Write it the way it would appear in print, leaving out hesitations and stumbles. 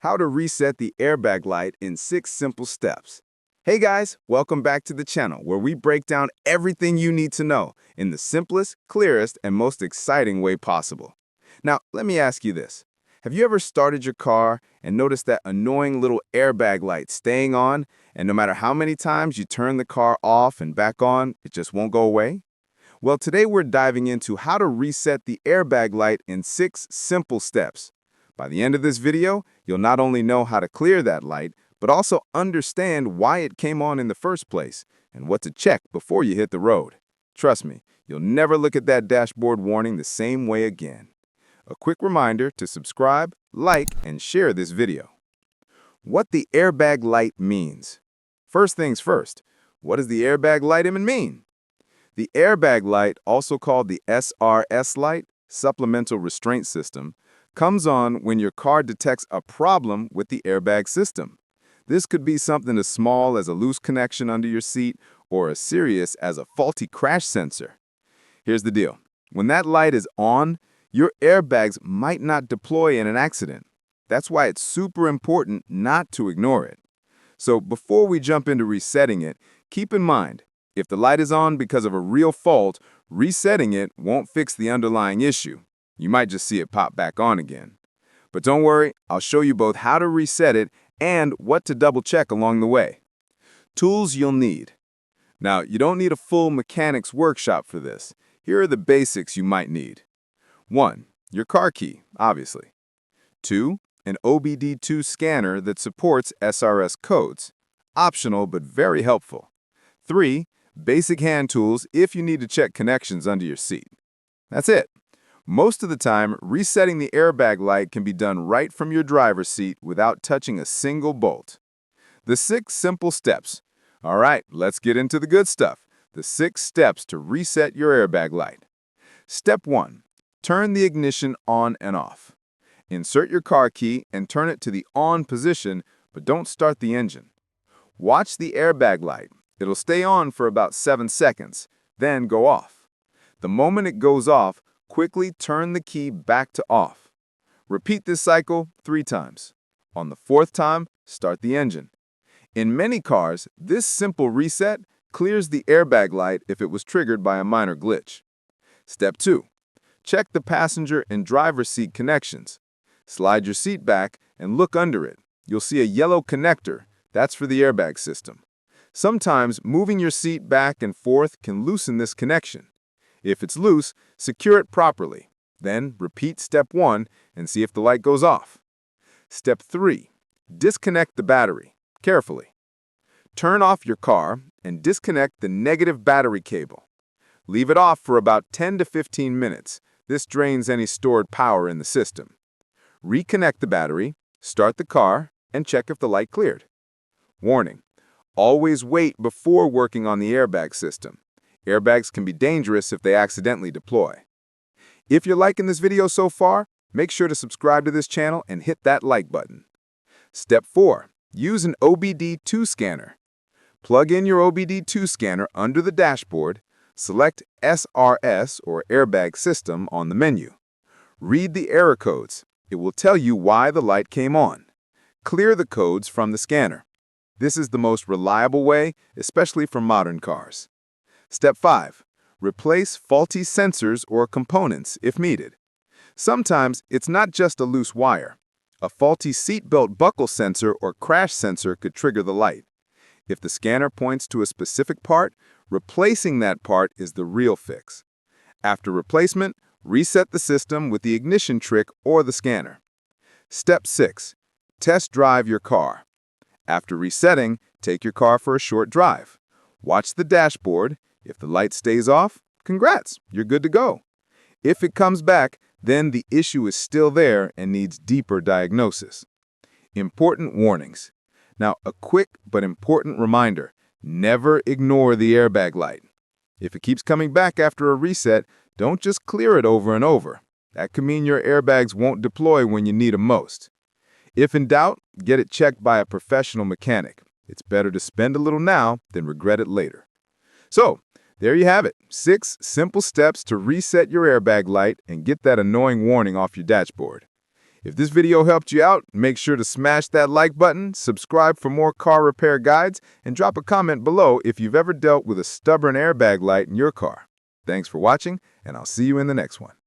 How to reset the airbag light in 6 simple steps. Hey guys, welcome back to the channel where we break down everything you need to know in the simplest, clearest, and most exciting way possible. Now, let me ask you this. Have you ever started your car and noticed that annoying little airbag light staying on, and no matter how many times you turn the car off and back on, it just won't go away? Well, today we're diving into how to reset the airbag light in 6 simple steps. By the end of this video, you'll not only know how to clear that light, but also understand why it came on in the first place and what to check before you hit the road. Trust me, you'll never look at that dashboard warning the same way again. A quick reminder to subscribe, like, and share this video. What the airbag light means. First things first, what does the airbag light even mean? The airbag light, also called the SRS light, Supplemental Restraint System, comes on when your car detects a problem with the airbag system. This could be something as small as a loose connection under your seat or as serious as a faulty crash sensor. Here's the deal. When that light is on, your airbags might not deploy in an accident. That's why it's super important not to ignore it. So before we jump into resetting it, keep in mind, if the light is on because of a real fault, resetting it won't fix the underlying issue. You might just see it pop back on again. But don't worry, I'll show you both how to reset it and what to double-check along the way. Tools you'll need. Now, you don't need a full mechanics workshop for this. Here are the basics you might need. 1. Your car key, obviously. 2. An OBD2 scanner that supports SRS codes. Optional but very helpful. 3. Basic hand tools if you need to check connections under your seat. That's it. Most of the time, resetting the airbag light can be done right from your driver's seat without touching a single bolt. The 6 simple steps. All right, let's get into the good stuff. The 6 steps to reset your airbag light. Step 1. Turn the ignition on and off. Insert your car key and turn it to the on position, but don't start the engine. Watch the airbag light. It'll stay on for about 7 seconds, then go off. The moment it goes off, quickly turn the key back to off. Repeat this cycle 3 times. On the 4th time, start the engine. In many cars, this simple reset clears the airbag light if it was triggered by a minor glitch. Step 2. Check the passenger and driver seat connections. Slide your seat back and look under it. You'll see a yellow connector. That's for the airbag system. Sometimes moving your seat back and forth can loosen this connection. If it's loose, secure it properly. Then repeat step 1 and see if the light goes off. Step 3. Disconnect the battery, carefully. Turn off your car and disconnect the negative battery cable. Leave it off for about 10 to 15 minutes. This drains any stored power in the system. Reconnect the battery, start the car, and check if the light cleared. Warning: always wait before working on the airbag system. Airbags can be dangerous if they accidentally deploy. If you're liking this video so far, make sure to subscribe to this channel and hit that like button. Step 4. Use an OBD2 scanner. Plug in your OBD2 scanner under the dashboard, select SRS or Airbag System on the menu. Read the error codes. It will tell you why the light came on. Clear the codes from the scanner. This is the most reliable way, especially for modern cars. Step 5. Replace faulty sensors or components if needed. Sometimes it's not just a loose wire. A faulty seatbelt buckle sensor or crash sensor could trigger the light. If the scanner points to a specific part, replacing that part is the real fix. After replacement, reset the system with the ignition trick or the scanner. Step 6. Test drive your car. After resetting, take your car for a short drive. Watch the dashboard. If the light stays off, congrats, you're good to go. If it comes back, then the issue is still there and needs deeper diagnosis. Important warnings. Now, a quick but important reminder, never ignore the airbag light. If it keeps coming back after a reset, don't just clear it over and over. That could mean your airbags won't deploy when you need them most. If in doubt, get it checked by a professional mechanic. It's better to spend a little now than regret it later. So, there you have it, 6 simple steps to reset your airbag light and get that annoying warning off your dashboard. If this video helped you out, make sure to smash that like button, subscribe for more car repair guides, and drop a comment below if you've ever dealt with a stubborn airbag light in your car. Thanks for watching, and I'll see you in the next one.